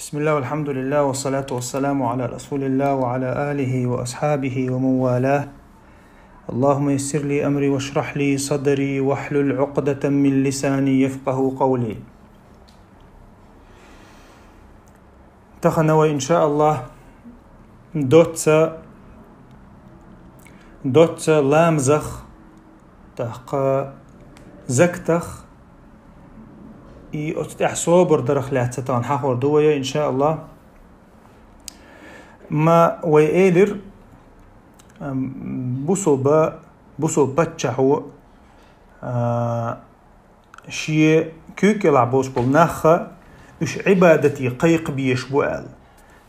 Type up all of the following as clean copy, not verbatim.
بسم الله والحمد لله والصلاة والسلام على رسول الله وعلى آله وأصحابه ومن والاه. اللهم يسر لي أمري واشرح لي صدري واحلل عقدة من لساني يفقه قولي. تخنوي إن شاء الله دوت لامزخ تحقا زكتخ أتتح صوبر درخ لاتتان حقور دوية إن شاء الله ما ويألر بوصل باتشحو شيء كيك يلعبوش بالنخة إش عبادتي قيق بيشبوال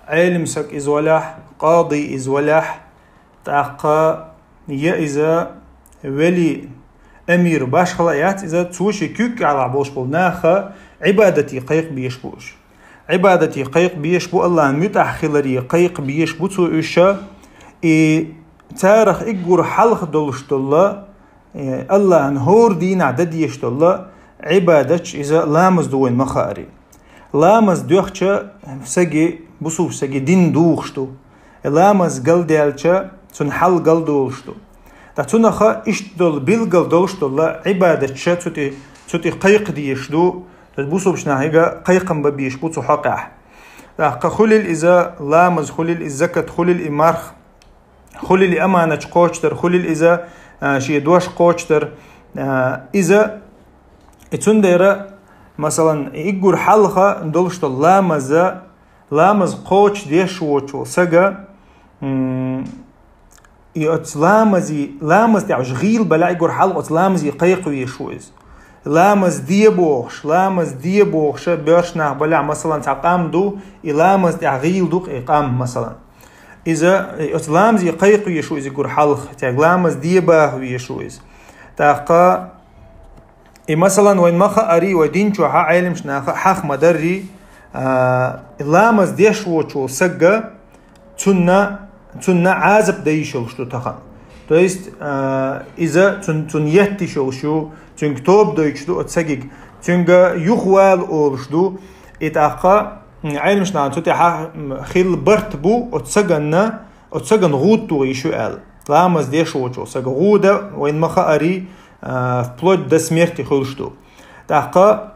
عالم سك إزولاح قاضي إزولاح تاقا يأذا ولي أمير باش خلايات إذا تسوشي كيك على بوش بالناخة عبادتي قيق بيشبوش عبادتي قيق بيشبو الله متح خلري قيق بيشبو تسوشا تارخ إقور حلق دولشت الله الله نهور دين عدد يشت الله عبادتش إذا لامز دوين مخاري لامز دوخشا سجي بصوف سجي دين دوخشتو لامز قل ديالشا تنحل قل دولشتو تاتونخا اشتدل بالقل دولشتو الله عبادتشا تتي قيق ديشدو تبوصو بشنا هيغا قيقم ببيشبو تحقح خلل إذا لامز خلل الزكاة خلل إمارخ خلل أمانة قوشتر خلل إذا شي دوش قوشتر إذا اتون دايرة مثلا إيقور حلقة دولشتو لامز قوش ديشوشو سجا لامز تعش غيل بلا إيقور حلقة لامز يقيق ويشوز لامز ديبوخش بيرشنا بلا مثلا تقام دو لامز تعغيل دوق إقام مثلا إذا لامز يقيق ويشوز يقول حلق لامز ديباه ويشوز تاقا مثلا وين مخا أري ودين شوها عالم شناخا حق مدري لامز ديشوشو سجا تنا عازب ديشل شتو تخن то есть إذا تن يهتشل شو تن كتاب دويشتو أتسجج تن يخوال أولشتو إتاقا عالم شنان توتي خيل برتبو أتسجن غوتو يشو آل لامز ديشوشو سجا غودا وين مخا أري вплоть до смерти خلشتو تاقا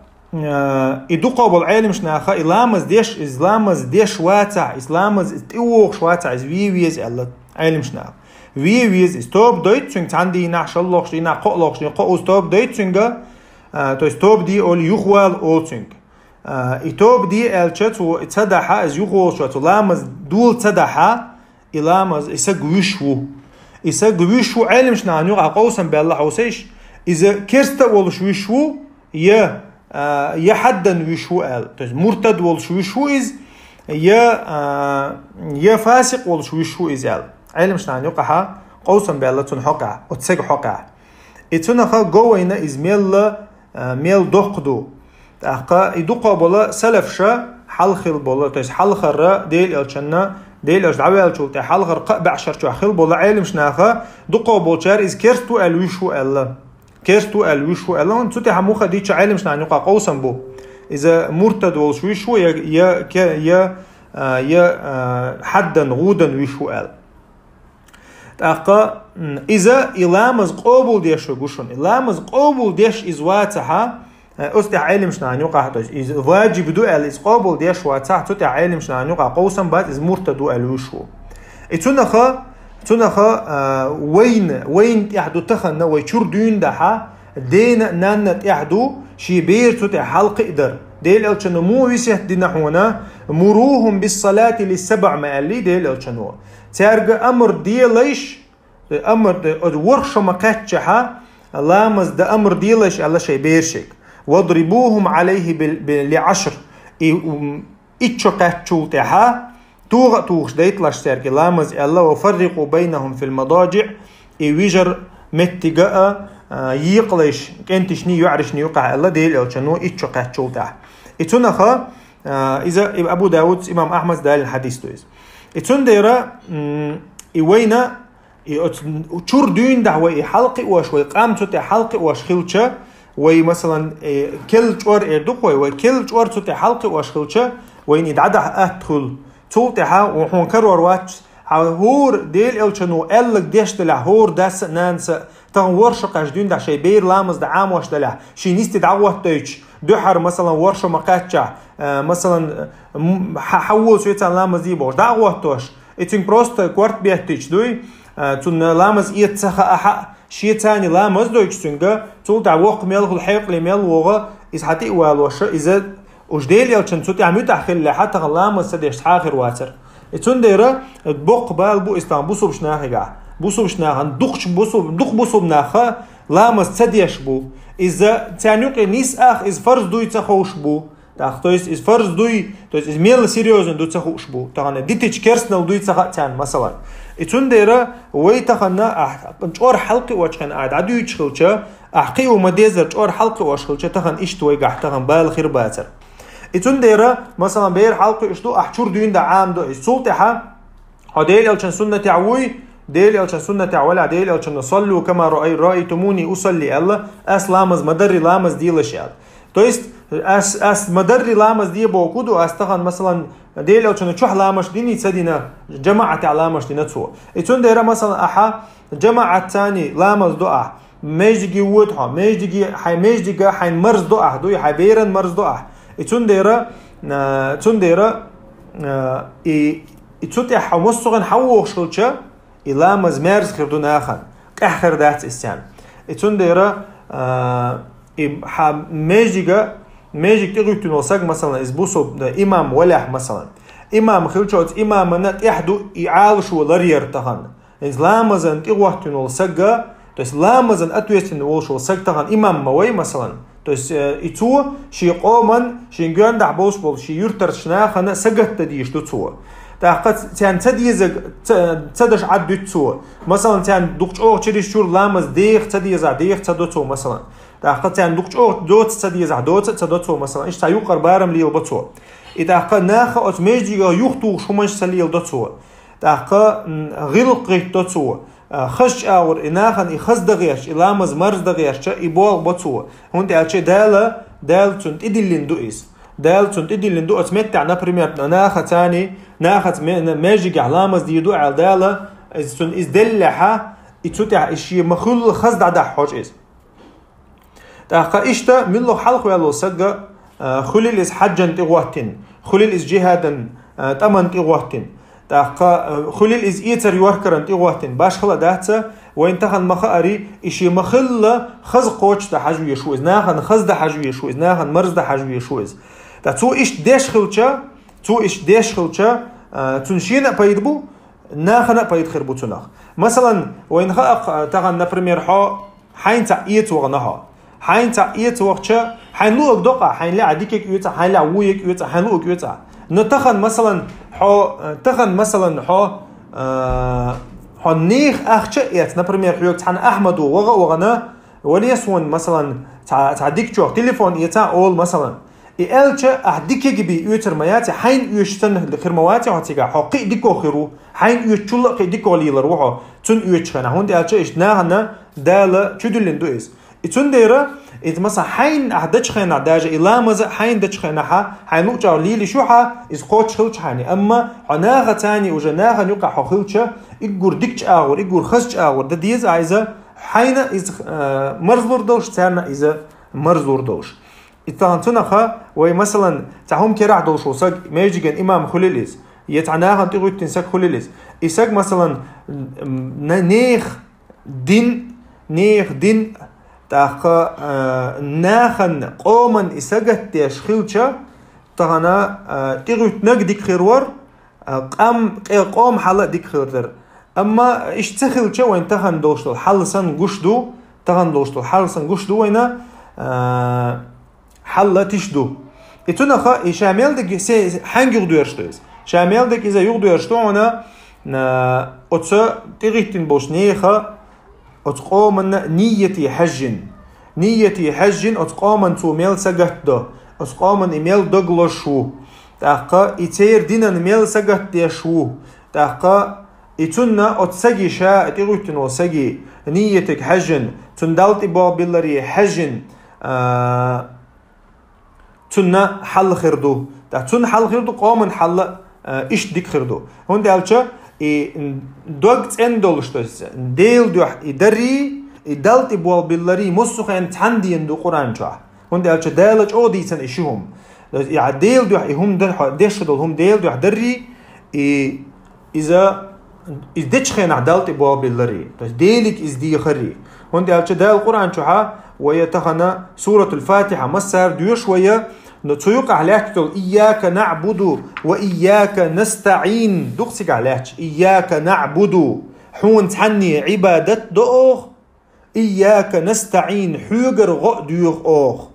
إدو قابل عالم شناخا إسلامز ديش واتع إسلامز إتوخ واتع إزويويز ألا عالم شناخ ويويز إستوب دويت سنك تاندي نعش الله شي نعقو الله شي نعقو إستوب دويت سنك تو إستوب دي أول يخوال أول سنك إتوب دي ألشت وإتصدحا إز يخوال شوات لامز دول تصدحا إلامز إسا قويشو عالم شناخ نيوغ عقوسا بالله حوسيش إذا كرستا والش ويشو يا حدا ويشو آل تو مرتد والش ويشو إز يا فاسق والش ويشو إز آل علم شنان يقعها قوسا بالله تنحقع وتسق حقع اتنخا قوينا إز ميل دقدو تاقا يدقا بولا سلفشا حلخل بولا تو حلخر ديل الشنا ديل اش دعوال شو تا حلخر بعشر شو خل بولا علم شناخا دقا بولشار إز كرستو الويشو الله كرستو الويشو الله تتي حموخه ديتش عالم شنان يقع قوسا بو إذا مرتد والشويشو يا حدا غودا ويشو آل تاقا إذا إلامز قبول ديش وقشون إلامز قبول ديش إزواتها أستع عالم شنان يقع إذا واجب دو آل إز قبول ديش واتها تتي عالم شنان يقع قوسا بعد إز مرتد الويشو تنخا وين يحدو تخن ويشور دين دحا دين نانت يحدو شي بير تتع حلق إدر ديل الشنو مو ويسه دين حونا مروهم بالصلاة للسبع مالي ديل الشنو تارجع أمر ديليش أمر ورش مقتشها لامز ده أمر ديليش على شيء بيرشك واضربوهم عليه لعشر إتشقتشو تها توغش ديتلاش تارجع لامز الله وفرقوا بينهم في المضاجع ويجر متجاء يقلش كنتشني يعرشني يقع الله ديل الشنو إتشقتشو تها إتنخا إذا أبو داود إمام أحمد دال الحديث تويز إتن ديرا إوينا تشور دين دعوة حلقي وشوي قامت تي حلقي وشخلشة ومثلا كل شور إردوق وكل شور تي حلقي وشخلشة وين يدعدح أدخل تولتها وحون كرور واتش هور ديل الشنو ألق ديشتلع هور داس نانس تغن ورشق أجدون دا شي بير لامز دا عام واشتلع شي نيست دعوة تيج دوحر مثلا ورشو مقاتشع مثلا حول سويتا لامز دي بوش دعوة توش اتين بروست كوارت بيهتيج دوي تون لامز يتسخا أحا شي تاني لامز دويش تنجا تول دعوة ميل الحيق لميل وغا إز حتي والوش إذا وجديل يلشن توتي عم يتأخل لحتى لامز سديش آخر واتر اتون ديرا بوق بال بو استان بوسو بشناخي بوسو بشناخ دقش بوسو بناخا لامز سديش بو إذا تانيوك نيس آخ إز فرز دوي تخوش بو تو есть из فرض دوي то есть из мело серьезно до цахуш бу тагана дитич керснал دوي цаха тян مثلا итундера وي تخنا чор حلقي واشخن عاد عدو يشخلچا احقي ومديزر чор حلقي واشخلچا تخن اشت وي قح تخن بال خير باتر итундера مثلا بير حلقي اشتو احچور دوين دا عام دو صوتها هديل الچن سنه عوي ديل الچن سنه ولا ديل الچن صلوا كما رايتموني اصلي الله اسلامز مدري لامز ديلشال то есть أس مدري لامز دي بوكودو أستغن مثلا ديل أو شنو شح لامش ديني تدينا جماعة لامش دينا تسوى يتون ديرا مثلا أحا جماعة تاني لامز دعاء ميجدي وودها ميجدي حين مرز دعاء دوي حي بيرن مرز دعاء يتون ديرا يتون تح ومصغن حوق شلشة لامز مرز خردون آخر كأخر دات استيان يتون ديرا ميجي تغيتون وساق مثلا إزبوسو إمام ولاح مثلا إمام خلشوت إمام نت يحدو يعالش ولرير تهان إسلامزن تغوتون وساق تو إسلامزن أتويستن وش وساق تهان إمام موي مثلا تو إتو شي قومن شي نجان دح بوس بول شي يرتر شناخنا سقت تديش تو تاقت تان تديزق تدش عدو تو مثلا تان دقش أو تشريش شور لامز ديخ تديزع ديخ تدو مثلا تاقت تان دقش أو دوت تديزع دوت تدو مثلا إيش تايوقر بارم ليل بتو إذا قد ناخ أتمجدي يخطو شو مش سليل دتو تاق غلق دتو خش أور إناخن يخز دغيش إلامز مرز دغيش إبوال بتو هون تأشي دال تنت إدلين دوئس دال تنت إدلين دو أتمتع نبرمير ناخ تاني ناخت ماجي علامز دي دو على دالة إز دلها يتوتع إشي مخل خز دع حوج إز تاق إشتا من له حلق ويالو سجى خليل إز حجا تغوتين خليل إز جهادا تمن تغوتين تاق خليل إز إيتر يوركرن تغوتين باش خلا دهتا وين تخن مخاري إشي مخل خز قوش تحجو يشوز ناخن خز تحجو يشوز ناخن مرز تحجو يشوز تاتو إش ديش خلشة تو إش ديش خلشة تنشينا بايدبو ناخنا بايد خربو تناخ مثلا وين خاق تغن نبرمير حين تعيت وغنها حين تعيت وقتها حين لوك دقة حين لا عديك يوتا حين لا ويك يوتا حين لوك يوتا نتخن مثلا تخن مثلا نيخ أخشيت نبرمير حيوك عن أحمد وغنا وليسون مثلا تعديك جوك تليفون يتا أول مثلا إلشة أحديك جبي يوتر مياتي حين يشتن الخرمواتي وهتيجا حقي ديكو خيرو حين يشتل قي ديكو ليلر وحو تون يوتشنا هون دي ألشة إشناهنا دالة تدلين دويس تون ديرة إذا مثلا حين أحدش خينا داجة إلا مزا حين دش خينا حين نوجا ليلي شوحة إذ قوتش خلش حاني أما عناغة تاني وجناغة نوقع حخلشة إجور ديكش آور إجور خشش آور ده ديز عايزة حين إذا مرزور دوش تانا إذا مرزور دوش إتانتنا ومثلا تعهم كراع دوش وسق ما يجيجن إمام خليليز يتعناها تقول تنسك خليليز إسق مثلا نيخ دين تاخ ناخن قومن إسقت تشخيلشة تغنا تقول نقدك خيرور قوم حلا ديك خيردر أما إيش تخيلشة وين تغن دوشتو حلسن قشدو تغن دوشتو حلسن قشدو وينا حلا تشدو إتونا إشامل دك حنج يغدويرشتويز شامل دك إذا يغدويرشتو أنا أتسا تغيتين بوش نيخا أتقومن نيتي حجن أتقومن تو ميل سجت دو أتقومن إميل دغلشو تاقا إتير دينا ميل سجت ديشو تاقا إتونا أتسجي شاء تغيتين وسجي نيتك حجن تندالتي بابلري حجن تنا حل خردو تون حل خردو قومن حل إيش ديك خردو هون دالشة دوغت اندول شتوس ديل دوح إدري إدلت بوال باللري مسخن تندي اندو قرآن شوا هون دالشة دالج أو ديسن إشهم يعني ديل دوح هم دش دول هم ديل دوح دري إذا دتش خين عدلت بوال باللري ديلك إز دي خري هون دالشة دال قرآن شوا ويتخنا سورة الفاتحة مسار دوش ويا نتويق عليك تقول إياك نعبد وإياك نستعين دقسك عليك إياك نعبد حون تحني عبادة دوغ إياك نستعين حوغر غق دوغ أوغ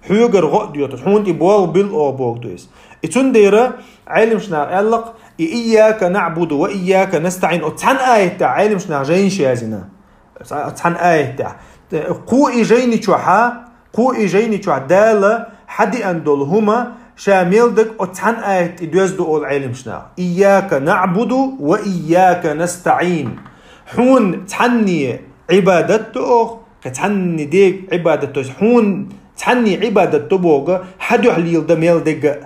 حوغر غق دوغ حون تبوال بالأوغ بوغ دويس إتون ديرا عالم شنار ألق إياك نعبد وإياك نستعين أتحن آية عالم شنار جين شازنا أتحن آية قو إجيني تشوحا دالة حدي أندول هما شامل دك أتحن آية إدوز دو العلم شنا إياك نعبد وإياك نستعين حون تحني عبادته تحني ديك عبادته حون تحني عبادته بوغ حدو حليل دميل دك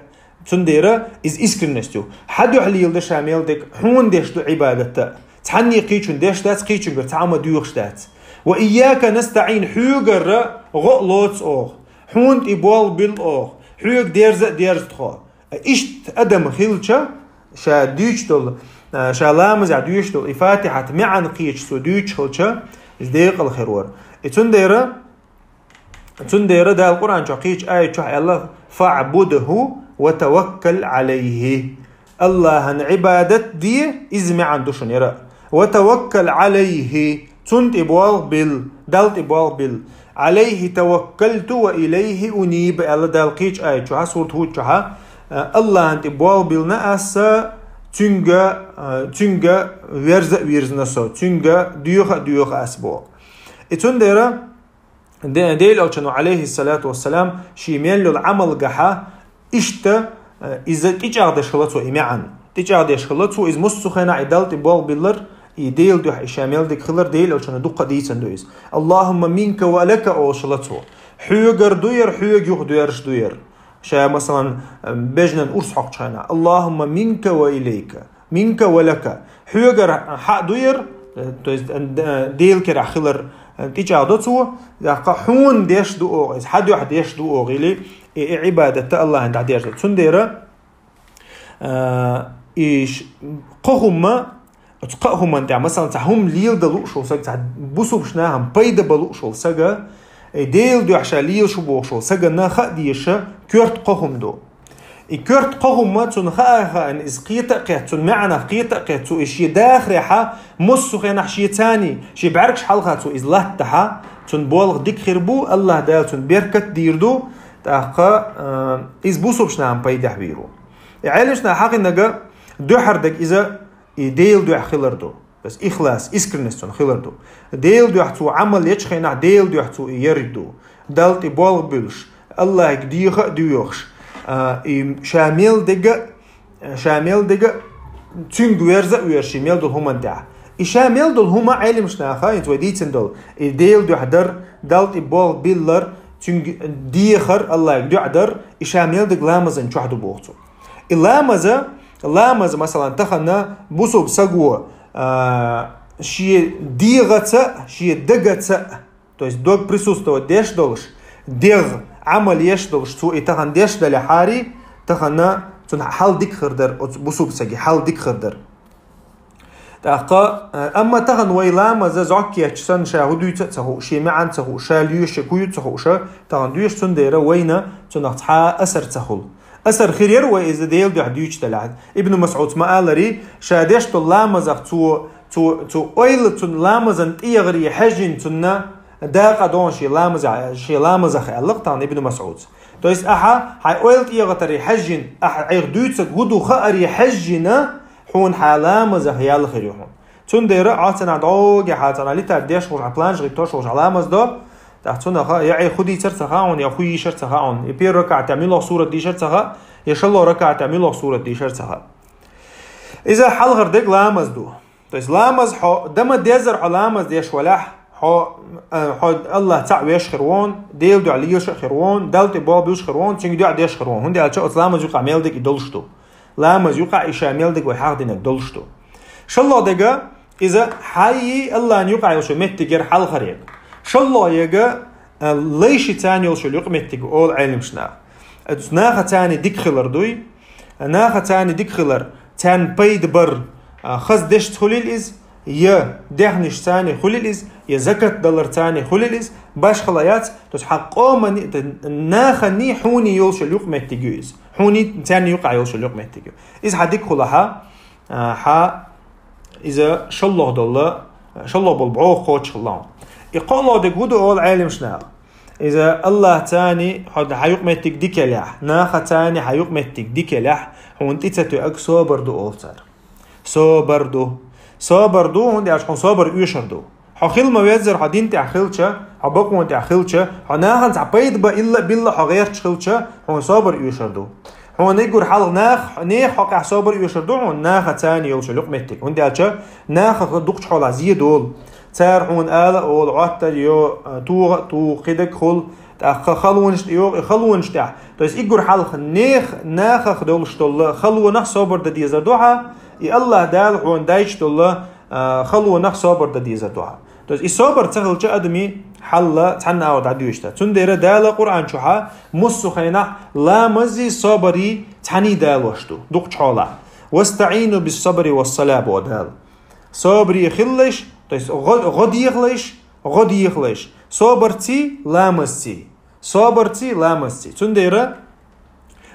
تنديرا إز إسكرنستو حدو حليل دا شامل دك حون ديش دو عبادته تحني قيچون ديش دات قيچون تعام دوغ شتات وإياك نستعين حوغر غلوت أوغ حون إبوال بالأوغ حوغ ديرز تخو إشت أدم خلشة شا ديشتل شا لامز ديشتل إفاتحة معن قيش سو ديش خلشة إزديق الخيرور تندير دا القرآن شا قيش آية شا الله فاعبده وتوكل عليه الله عبادت دي إزمي عن دوشن يرى وتوكل عليه تنت إبوال بال دلت إبوال بال عليه توكلت وإليه أنيب الله دالقيش آية شوها سورة هود شوها الله أنت إبوال بال نأسا تنجا ويرز نسو تنجا ديوخ أسبوع إتون ديرا ديل أوشنو عليه الصلاة والسلام شيميل العمل قحا إشتا إذا تيجاغ دشخلتو إمعان تيجاغ دشخلتو إذ مستخينا عدالت إبوال بالر يديل دوح إشاميل ديك خلر ديل أوشنا دقة ديسن دويس اللهم منك ولك أوشلته حيوغر دوير حيوغ يوخ دويرش دوير شا مثلا بجنا أرس حق شانا اللهم منك وإليك منك ولك حيوغر حق دوير ديل كرا خلر تيجا دوتو حون ديش دو أوغ إذ حد واحد ديش دو أوغ إلي عبادة الله عند عديش تندير إيش قهم تقهم أنت مثلا تهم ليل دلوق شو سجى بوسو بشناهم بيد بلوق شو سجى ديل دو عشان ليل شو بوق شو سجى نخ ديشة كرت قهم دو كرت قهم ما تنخها إن إسقيت قيت تن معنا قيت قيت تو إشي داخل ح مصو خينا شيء تاني شيء بعركش حلقة تو إزلات تها تن بولغ ديك خربو الله دال تن بركت ديردو تأخا إز بوسو بشناهم بيد حبيرو عالشنا حق إنجا دو حردك إذا ديل دو خلردو بس إخلاص إسكرنستون خلردو ديل دو حتو عمل يتشخينا ديل دو حتو يردو دالت بول بلش الله يقديخ ديوخش شامل دقا تنگ ويرزا ويرشيميل دول هما دع شامل دول هما علم شناخا يتوديتن دول ديل دو حدر دالت بول بيلر تنگ ديخر الله يقدو حدر شامل دق لامزن شوحدو بوغتو لامز مثلا تخنا بوسو بسقوه شيء ديغة شيء دقة то есть дог присутствует деш долш дег عمل يش долш تو تخن دش دلحاري تخنا تون حال ديك خردر بوسو بسقي حال ديك خردر تاقا اما تخن ويلام ز زعكي تشسن شاهدو تسهو شي معن تسهو شاليو شكويو تسهو ش تخن دويش تون ديره وينا تون اخ اثر تسهل أثر خير وإذا ديل دو حديوش تلعد ابن مسعود ما قال لي شادش تلامزخ تو أيل تلامزن تيغري حجن تنا داق دون شي لامزخ اللقطان ابن مسعود تو إس أحا هاي أيل تيغتري حجن أح عير دوتسك هدو خأري حجنا حون حلامزخ يال خيرهم تون دير عاتنا دوغي حاتنا لتا ديش خوش عبلانج غيبتوش خوش علامز دو تحتنا خا يعي خدي ترتخاون يا خوي شرتخاون يبير ركعة تعمل له صورة دي شرتخا يشلو ركعة تعمل له صورة دي شرتخا إذا حل غردك لامز دو تو لامز دم ديزر علامز ديش ولاح الله تعويش خيرون ديل دو عليش خيرون دلت بابيش خيرون تيجي دو عديش خيرون هندي على شيء لامز يقع ميلدك يدلشتو لامز يقع إيش ميلدك ويحاق دينك دلشتو شالله دقة إذا حي الله أن يقع يوشو متجر حال خريق شالله يجا ليش تاني يوشو يقع متجر أول علم شنا ناخ تاني ديك خلر دوي ناخ تاني ديك خلر تان بيد بر خز دشت خليل إز يا دهنش تاني خليل إز يا زكاة دولار تاني خليل إز باش خلايات تحققوا من ناخني حوني يوشو يقع متجر إز حوني تاني يقع يوشو يقع متجر إز حديك خلاها إذا شالله دولة شالله بالبعوخ خوش خلاه يقولوا دقودوا أول عالم شناء إذا الله تاني حيوق متك ديك لح ناخ تاني حيوق متك ديك لح هون تيتو أك صبر دو أولتر صبر دو هون دي عشان صبر يشردو حخيل ما يزر حدين تعخيلشة حبقوا تعخيلشة حناهن تعبيد با إلا بالله حغير تخيلشة هون صبر يشردو هون يقول حال ناخ حق صبر يشردو هون ناخ تاني يوصل لقمتك هون دي عشان ناخ دقش حال عزيز دول تار هون آل أول عطر يو تو خدك خل خلونش تاع تويس يقول حال ناخ خدولش دول خلونخ صبر ددي زردوها الله دال هون دايش دول خلونخ صبر ددي زردوها تويس الصبر تغل جا أدمي حلا تحنا أود عديوشتا تندير دال قرآن شوها مصو خينا لا مزي صبري تحني دال وشتو دقش حالا واستعينوا بالصبر والصلاة بودال صبري خلش تويس غد يخلش صبرتي لامستي تندير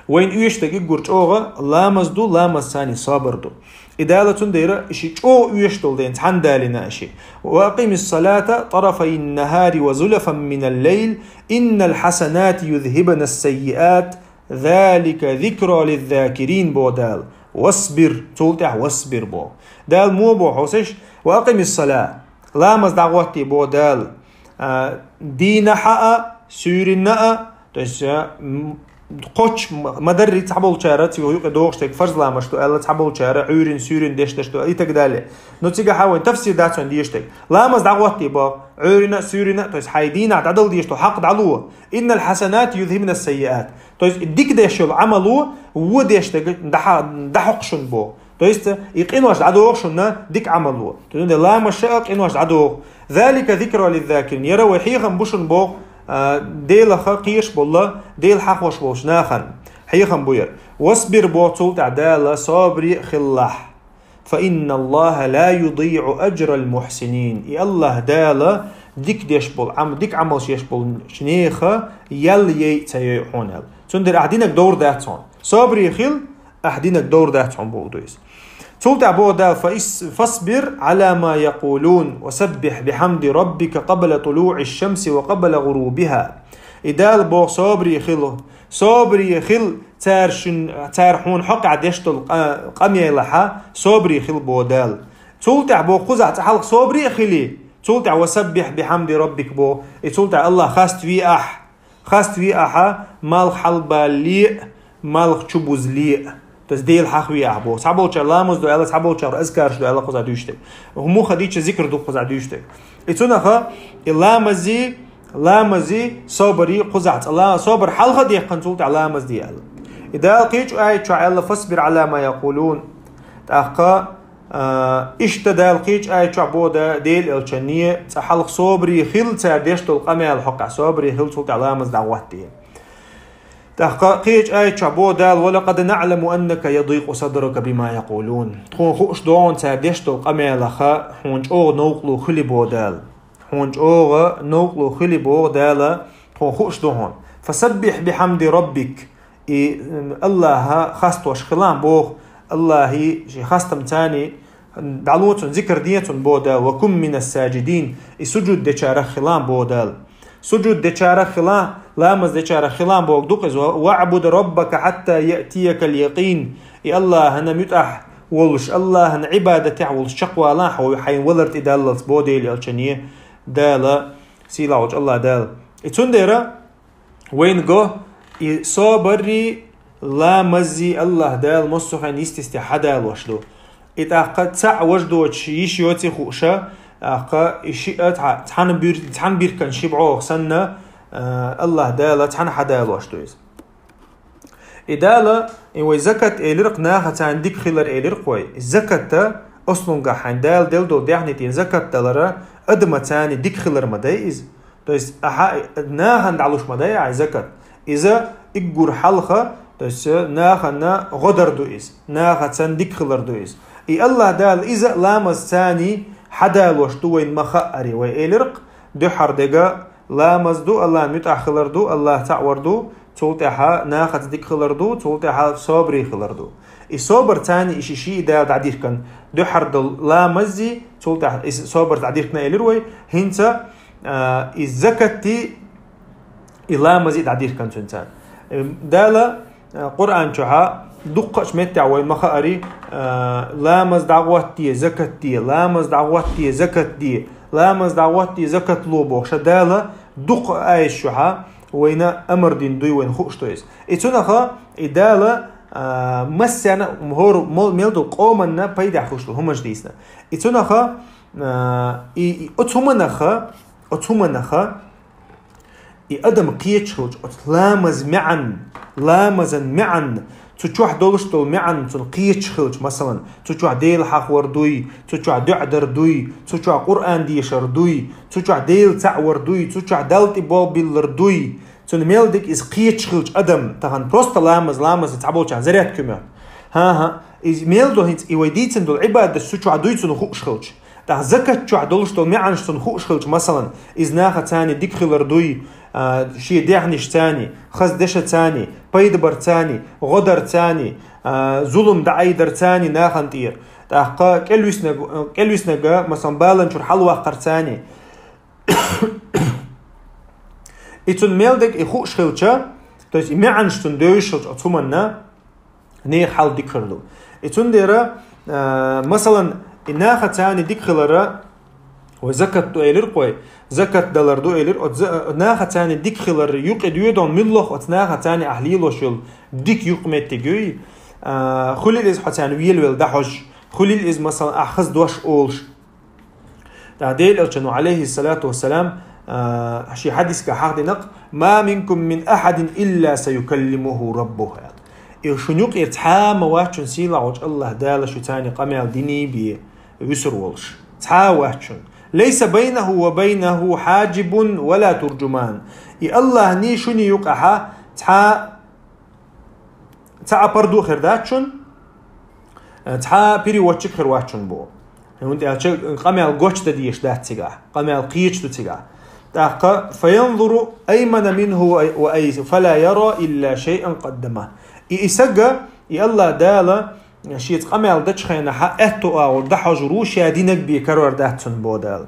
وين يشتاق يقول أوغا لامزدو لامز ثاني صابردو إدالة تندير إشي أو يشتول دين تحندالنا إشي وأقيم الصلاة طرفي النهار وزلفا من الليل إن الحسنات يذهبن السيئات ذلك ذكرى للذاكرين بو دال واصبر تولتح واصبر بو دال مو بو حوسش وأقيم الصلاة لامز دعوتي بو دال دين حقا سورنا قوش مدري تحبول شارات يقول دوغشتك فرز لامشتو ألا تحبول شارع عورين سورين دشتشتو أي تقدالي نتيجة حاول تفسير داتون ديشتك لامز دعوتي با عورنا سورنا تويس حايدين عدل ديشتو حق دعلوه إن الحسنات يذهبن السيئات تويس ديك ديشو عملوه وديشتك دحقشن بو تويس يقينوش عدوغشن ديك عملوه تقول لامش يقينوش عدوغ ذلك ذكرى للذاكرين يروي حيخن بوشن بو ديل خقيش بالله ديل حقوش بوش ناخن حيخن بوير واصبر بوطول تعدال صابري خلاح فإن الله لا يضيع أجر المحسنين الله دال ديك ديشبول ديك عمل شيشبول شنيخة يلي تيحونل تندر أحدينك دور داتون صابري خل أحدينك دور داتون بولدويس تولتع بودا فاصبر على ما يقولون وسبح بحمد ربك قبل طلوع الشمس وقبل غروبها إدال بو صبري خل تارحون حق عدشتل قمي لها صبري خل بودال تولتع بو قزع تحلق صبري خلي تولتع وسبح بحمد ربك بو تولتع الله خاست في أحا مال حلبا لي مال تشبوز لي تس ديل حخوي أحبو صعبوا شر لامز دو ألا صعبوا شر أذكر شو ألا قزع دوشتك وهم خديتش ذكر دو قزع دوشتك إتونا خا لامزي صبري قزعت الله صبر حلقة دي قنصلت على لامز دي ألا إذا لقيت آية شو ألا فاصبر على ما يقولون تأخا اشتدى لقيت آية شو عبودة ديل الشنية تحلق صبري خل تردشت القمع الحق صبري خل صلت على لامز دعوتي تحقيق آية شعبو دال ولقد نعلم أنك يضيق صدرك بما يقولون تخون خوش دون تادشتو قمع لخا حونج أوغ نوقلو خلبو دال تخون خوش دون فسبح بحمد ربك الله خاستوش خلان بوغ الله خاستم تاني دعلوتون ذكر ديتون بودا وكم من الساجدين سجود دشارة خلان بودال سجود دشارة خلان لامز دشارة خلان بوغ دوقز وعبد ربك حتى يأتيك اليقين الله هنا متأح ولش الله هنا عبادة تعول شقوى لا حوي حين ولرت إدالة بودي لألشانية دالة سيلاوج الله دال اتونديرا وين جو صابري لا مزي الله دال مصخن يستحدال وشلو إذا قد سع وجدوش يشيوتي خوشة إشيء تحن بيركن شبعوه سنة الله دالة تحن حدال واشتويز إدالة إنه زكاة إلرق ناخة عندك خلال إلرق وي الزكاة أصلاً حندال دل دحنتين زكاة دلرا أدمة تاني ديك خلال مدايز تويس ناخة دعلوش مدايا زكاة إذا إجور حلقة تويس ناخة غدر دويز ناخة تان ديك خلال دويز الله دال إذا لامز تاني حدال واشتوين مخأري وي إلرق دحر دقا لامز دو الله متأخلر دو الله تعور دو تولتها ناخذ ديك خلردو تولتها صبري خلردو الصبر تاني إشي شيء ده تعدير كان دحر دل لا مزي تولتها صبر تعدير كنا إلروي هنتا الزكاة لا مزي تعدير كان تنتان دالا قرآن شها دقش متع وين مخاري لا مز دعوتي زكاة دي لا مز دعوتي زكاة دي لا مز دعوتي زكاة لوبو شدالا دق آيش شها وين أمر دين دوي وين خوش تويس إتونها إدالة مسنا مهور ميلدو قومنا بيدا خوشلو همش ديسنا إتونها أتومنها أدم قيتشوج لامزن معا تشوح دولشتول معا تنقيتشخلج مثلا تشوح ديل حق وردوي تشوح دعدر دوي تشوح قرآن ديشر دوي تشوح ديل تعور دوي تشوح دالتي بوبيلر دوي تون ميلدك إز قيتشخلج أدم تهان بروستا لامز تعبولش عن زريات كما ها إز ميلدو هنت إيويديتن دول عبادة تشوح دوي تنخوشخلج تاه زكاة تشوح دولشتول معا تنخوشخلج مثلا إز ناخا تاني ديك خلر دوي شيء دحنش تاني خز دشة تاني بيدبر تاني غدر تاني ظلم دعيدر تاني ناخنتير تحقا كلوسنا مثلا بالنشر حلوة قرتاني إتون ميلدك إخوش خلشة تويس إمعنشتون دويشلش أتومنا نيخ حال ديك خلو إتون ديرا مثلا إناخة تاني ديك خلرة وزكاة دو إلير قوي زكاة دولار دو إلير ناخة تاني ديك خلر يقعد يدون ملوخ وتناخة تاني أحليلوشل ديك يقمت تجوي خليل إز حتى ويل دحج خليل إز مثلا أخذ دوش أولش تعديل ألشنو عليه الصلاة والسلام شي حديث كحق نق ما منكم من أحد إلا سيكلمه ربه إرشنوق إرتحام واتشن سيلا وج الله دالة شو تاني قمال ديني بي يسر ولش تحا واتشن ليس بينه وبينه حاجب ولا ترجمان الله ني شني يقحا تحا بردو خرداتشن تحا بيري واتشك خرواتشن بو هونت قمال غوش تديش دات تيغا قمال قيش تيغا تاق فينظر أيمن منه وأيس فلا يرى إلا شيئا قدمه إسجا الله دالا شيء قمال دتش خينا حقته أو دحج روش يدينك بيكرر دهتن بودال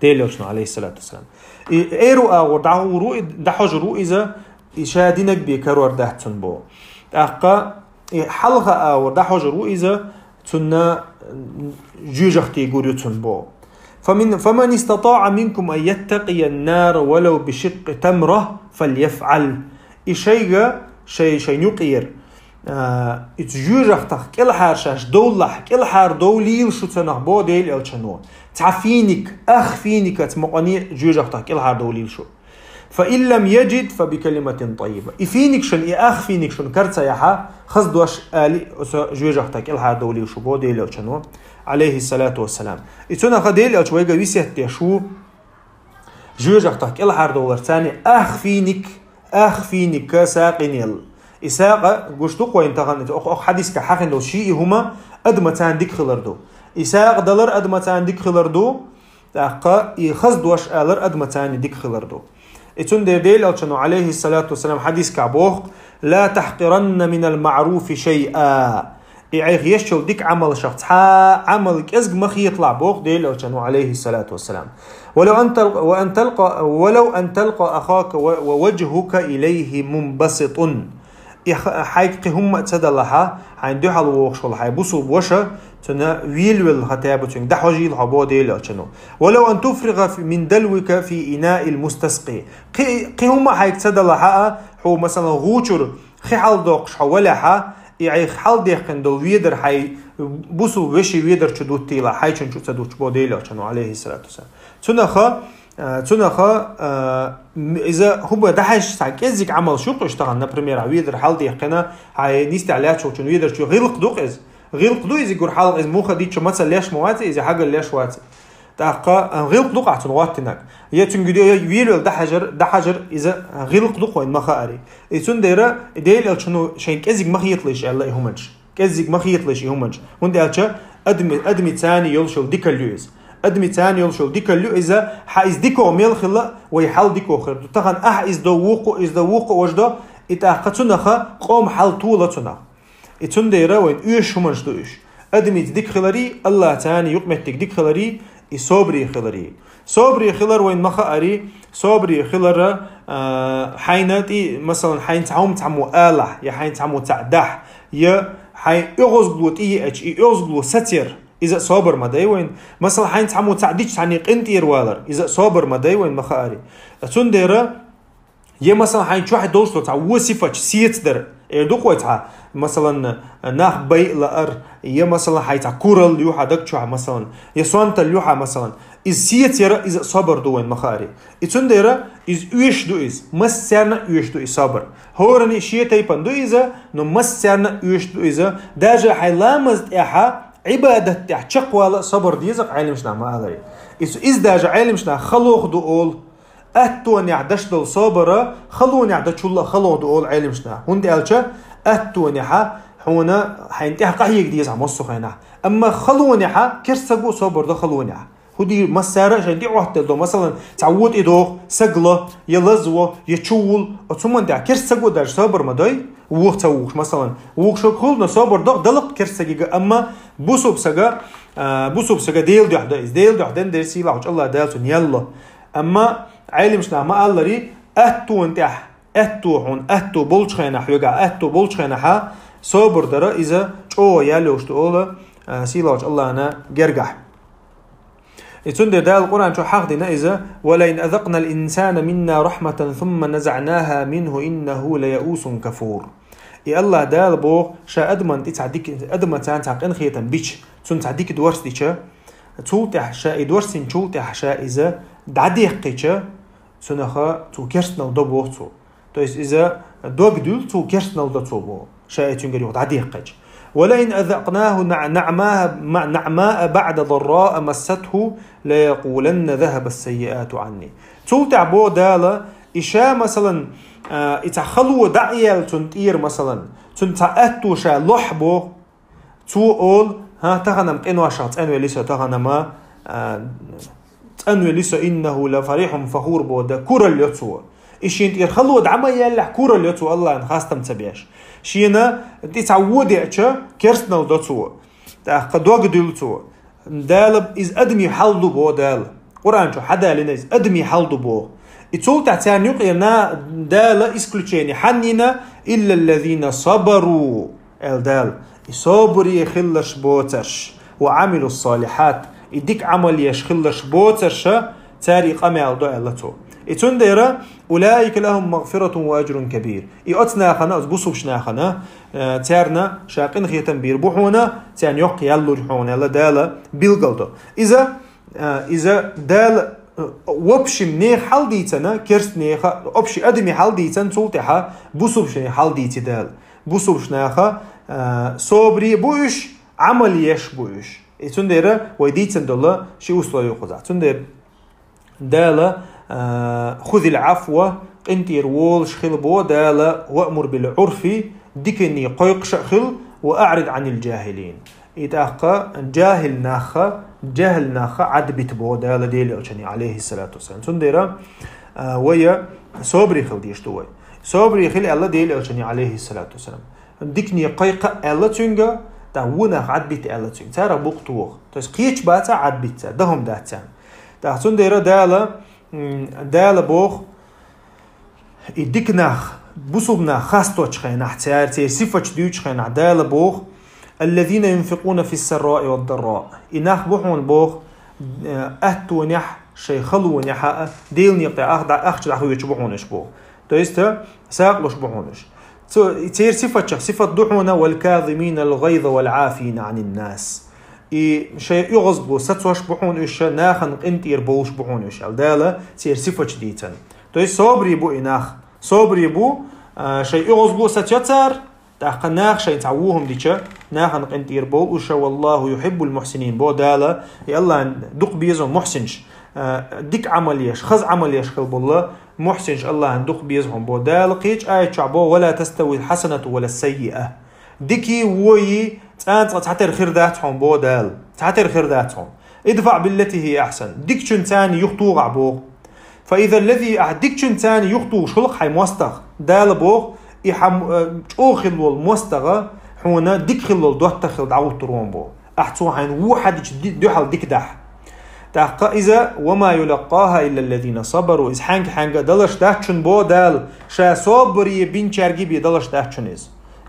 ديلوشنا عليه الصلاة والسلام إيرو أو دحج رو إذا يشادينك بيكرر دهتن بو تاق حلقة أو دحج رو إذا تنا جوجختي يقولون بو فمن استطاع منكم أن يتقي النار ولو بشق تمرة فليفعل شيء نقير اتجوجختك كل حارشاش دولح كل حار دوليل شو تنخبو ديل الشنو تعفينك أخفينك تمقني جوجختك كل حار دوليل شو فإن لم يجد فبكلمة طيبة إفينك شن أخفينك شن كرتا يحا خذ دوش آلي جوجختك كل حار دوليل شو بو ديل الشنو عليه الصلاة والسلام إتونا خديل أو شوية ويسيت شو جوجختك كل حار دولار تاني أخفينك ساقنيل إساق قشتوق وين تغنت أخ حديث كحقن لو شيء هما أدمتان ديك خلردو إساق دلر أدمتان ديك خلردو تأقى يخز دوش آلر أدمتان ديك خلردو إتون ديل أو عليه الصلاة والسلام حديث كعبوخ لا تحقرن من المعروف شيئا إعيغ يشل ديك عمل شخص عمل كأزق مخي يطلع بوخ ديل أو عليه الصلاة والسلام ولو أن تلقى أخاك ووجهك إليه منبسط حقيقي هم تدلها عند حال وخشل حيبصوا بوشة تنا ويل خطابتين دحوجي الحبو ديل أشنو ولو أن تفرغ من دلوك في إناء المستسقي قي هم حيك تدلها هو مثلا غوشر خي حال دوقش حولها يعني حال ديخن دو ويدر حي بوسو وشي ويدر شدوت تيلا حي شنشو تدوت بوديلا شنو عليه الصلاة والسلام تنخا إذا هو دحش ساكزك عمل شو اشتغل نبرمير ويدر حال ديخنا هاي نيست عليها شو شنو ويدر شو غير قدوق غير قدو إذا يقول حال إذا مو خديت شو مثلا ليش مواتي إذا حاجة ليش واتي تاقا غير قدوق عشان واتناك يتنجدي ويلو دحجر إذا غير قدوق وين ما خاري يتون ديرا ديل شنو شين كزك ما خيطلش الله يهمش كزك ما خيطلش يهمش وندي ألشة أدمي ثاني يلشل ديك اللوز أدمي ثاني يلشل ديك اللو إذا حايز ديكو ميل خلا ويحل ديكو خير تخن إز دووقو وجدا إتاقتنا خا قوم حل طولة تنا يتون ديرا وين إيش همش دوش أدمي ديك خلاري الله ثاني يقمتك ديك خلاري صبري خلاري صبري خلار وين ما خاري صبري خلار حيناتي مثلا حين تعمو آله يا حين تعمو تعدح يا حين يغزلو تي اتش يغزلو ستير إذا صبر ما داي وين مثلا حين تعمو تعديش عني قنتير والر إذا صبر ما داي وين ما خاري تنديرا يا مثلا حين شو واحد دوسلو تاع وصفة سيت در يدوق وتاع مثلا ناخ بي لأر يا مثلا حين تاع كورل يوحى دكتشوا مثلا يا سوانتا اليوحى مثلا إز سيت يرى إذا صبر دو وين ما خاري تنديرا إز ويش دو إز مسرنا ويش دو إز صبر هورني شيء تيبان دو إذا نو مسرنا ويش دو إذا داجا حيلامز إحا عبادة تاع شقوة صبر ديزق علمشنا ما هذا إز داجا علمشنا خلوق دو أول أتوني عدش دل صبرة خلوني عدش الله خلوق دو أول علمشنا هندي ألشة أتوني حا هنا حينتها قهيق ديز عمصو خينا أما خلوني حا كرسقو صبر دو خلوني حا هدي مسارة جدي واحد دو مثلا تعود إدوخ سقلة يلزوه يشول ثم أنت كرسقو داج صبر ما داي ووخ توخ مثلا ووخ شو كلنا صبر دلق كرسقي أما بوسوب سجا ديل ده حدا ديل ده حدا درسي لا وش الله دالتون يلا أما علمشنا ما الله ري أتو أنت أتو بولشخنا حوجا أتو بولشخنا ها صبر درا إذا شو يالوش تقوله سيلا وش الله أنا جرجح يتندر ده القرآن شو حق دينا إذا ولئن أذقنا الإنسان منا رحمة ثم نزعناها منه إنه ليئوس كفور يا الله دال بو شا أدمن تعديك أدمن تعقن خيتا بيش تون تعديك دورس ديشة تولتح شا دورسين تولتح شا إذا دعديقيشة سنخا تو كرسنا ودبوه تو تويس إذا دوغدول تو كرسنا ودبوه شا يتنجري دعديقيش ولئن أذقناه نعماء بعد ضراء مسته ليقولن ذهب السيئات عني تولتع بو دالا إشا مثلا إتخلو دعيال تنتير مثلا تنتأتو شا لحبو تقول ها تغنم قنوا شخص أنوي لسا تغنم أنوي لسا إنه لفريح فخور بو دا كورا اليوتسو إشي انت يرخلو دعما يالح كورا اليوتسو الله انخاستم تبيش شينا تتعودي أشياء كرسنا ودتسوا قدوق دلتوا دال إز أدمي حلدو بو دال قرآن شو حدا لنا إز أدمي حلدو بو يتول تعتان يقينا دال إسكلتشيني حنينا إلا الذين صبروا الدال صبري خلش بوترش وعملوا الصالحات يديك عمل يشخلش بوترش تاري قمع دو ألتو إتندر أولئك لهم مغفرة وأجر كبير إتنا خنا أزبوسوبشنا خنا تارنا شاقين خيتن بيربحونا تان يق يلو جحونا لا دال بيلقلدو إذا دال وبشي مني حل ديتنا كرس نيخا وبشي أدمي حل ديتن سلطحة بوسوبشني حل ديتي دال بوسوبشنا خا صبري بوش عمل يش بوش إتندر ويديتن دولا شي وصلوا يقضى تندر دال خذ العفو انتير وول شخل بو دالا وأمر بالعرف ديكني قيق شخل وأعرض عن الجاهلين إتاقا جاهل ناخا عد بيتبو دالا ديلي أشاني عليه الصلاة والسلام تنديرا ويا صبري خل ديشتوي صبري خل الله ديلي أشاني عليه الصلاة والسلام ديكني قيق الله تنجا تاونا عد بيت الله تنجا تارا بوقتوه تس قيش باتا عد بيت دهم داتان تنديرا دالا بوخ يديكناخ بوسوبنا خاستوش خينا احتيار صفة ديوش خينا دالا بوخ الذين ينفقون في السراء والضراء إناخ بوحون بوخ أهتو نح شي خلو نحا ديل نيقتع أخد أخش لحو يشبوحونش بوخ تويستا ساقلوش بوحونش تير صفة دحونا والكاظمين الغيظ والعافين عن الناس شيء يغضبوا ستوش بحون إيش ناخن أنت يربوش بحون إيش الدالة تير صفة جديدة توي صبر يبو إناخ صبر يبو شيء يغضبوا ستيتر تاخ ناخ شيء تعوهم ديشة ناخن أنت يربوش والله يحب المحسنين بو دالة يلا دق بيزهم محسنش ديك عمليش خز عمليش خلب الله محسنش الله عندك بيزهم بو دال قيج آية شعبو ولا تستوي الحسنة ولا السيئة ديكي وي تعتر خير ذاتهم بو دال تعتر خير ذاتهم ادفع بالتي هي أحسن ديك شن تاني يخطو عبو فإذا الذي ديك شن تاني يخطو شلق حي موستغ دال بو أوخل والموستغ حونا ديك خلول دوحت خل دعوت تروم بو أحتو حين واحد دوحل ديك دح تحقا إذا وما يلقاها إلا الذين صبروا إذ حانك دلش دهشن بو دال شا صبر يبين شارجي بي دلش دهشن إذ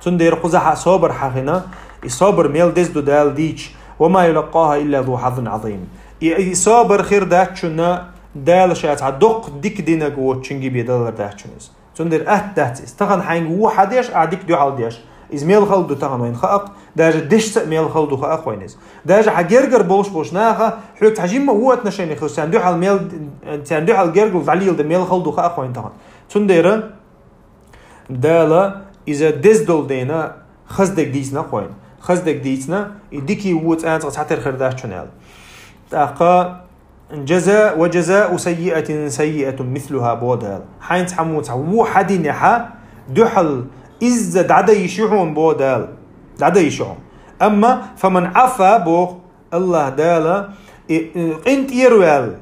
تندير قزح صبر حقنا صبر ميل دزدو دال ديش وما يلقاها إلا ذو حظ عظيم صبر خير دهشن دال شا تعدق ديك دينا قوة شنجي بي دلر دهشن إذ تندير دهت إذ تغن حانك وحديش أعديك دو حال ديش إذ ميل خلدو تغن وين خاق داجة دشت ميل خلدو خاق وينز داجة حجرجر بوش ناخا حلوك تحجيم ما هو تنشين خلص تندو حال ميل تندو حال جرجر ذليل ده ميل خلدو خاق وين تغن تندير دالا إذا دزدل دينا خزدك ديسنا خوين خزدك ديسنا يديكي ووت أنت تعتر خرداش شنال تاقا جزاء وجزاء سيئة سيئة مثلها بودال حين تحموت هو حدين يحا دحل إذا دعدا يشيحون بودال دعدا يشيحون أما فمن عفا بو الله دالا انت يروال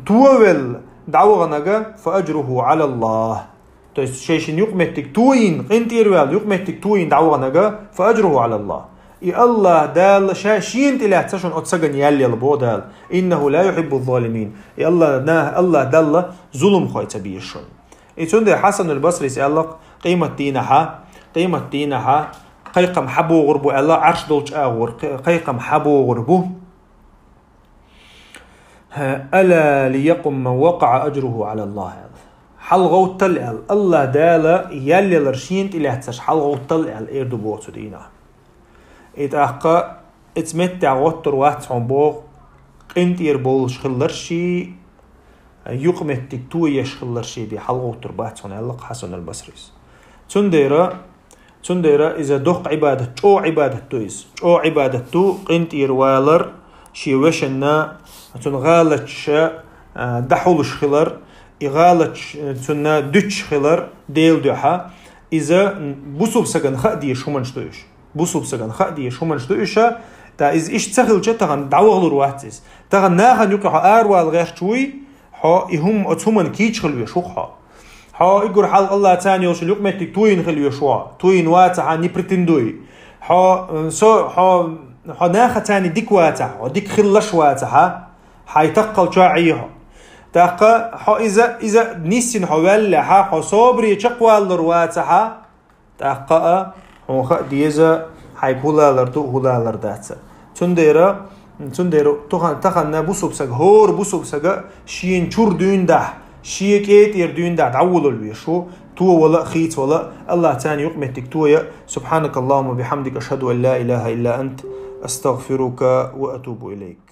توول دعوغناga فأجره على الله تو شيشين يقمتك توين انت يروال يقمتك توين دعوغناga فأجره على الله الله دال شاشين تلا تشون اتسجن يالي البودال إنه لا يحب الظالمين الله دال ظلم خويت بيشون يتوند حسن البصري سألك قيمة دينها قيقم حبو غربو الله عرش دولش آغور قيقم حبو غربو ألا ليقم من وقع أجره على الله حل غوتل الله دالا يالي لرشين تلا تش حل غوتل إيردو بوتو دينا إتأقى اتمتع غوتر واتعن بوغ انت يربولش خلرشي يقمتك تو يشخلرشي بي حل غوتر باتعن يلق حسن البصريس تنديرا إذا دق عبادة او عبادة انت يروالر شي وشنا تنغالتش دحولش خلر إغالتش تنا دتش خلر ديل دوحا إذا بوصوب سجن خدي شومنش دوش بوصوب سجن خدي شومنش دوشا تا إذا إيش تخل جت تغن دعوغلور واتس تغن ناخن يقع أروال غير شوي ها يهم أتهمن كيش خلوي شوخها ها يقول حال الله تاني وش لقمتك توين خلوي شوا توين واتها نبرتندوي ها ناخ تاني ديك واتها وديك خلش واتها حيتقل شاعيها تاقا ها إذا نسين حوالي ها صبري تقوى الرواتها تاقا هو خديزة حيبولا داتsa تنديرا تخن بوسوب سج هور بوسوب سج شين شور دين ده شيك إير دين ده تعول البيشو تو ولا خيت ولا الله تاني يقمتك تويا سبحانك اللهم وبحمدك أشهد أن لا إله إلا أنت أستغفرك وأتوب إليك.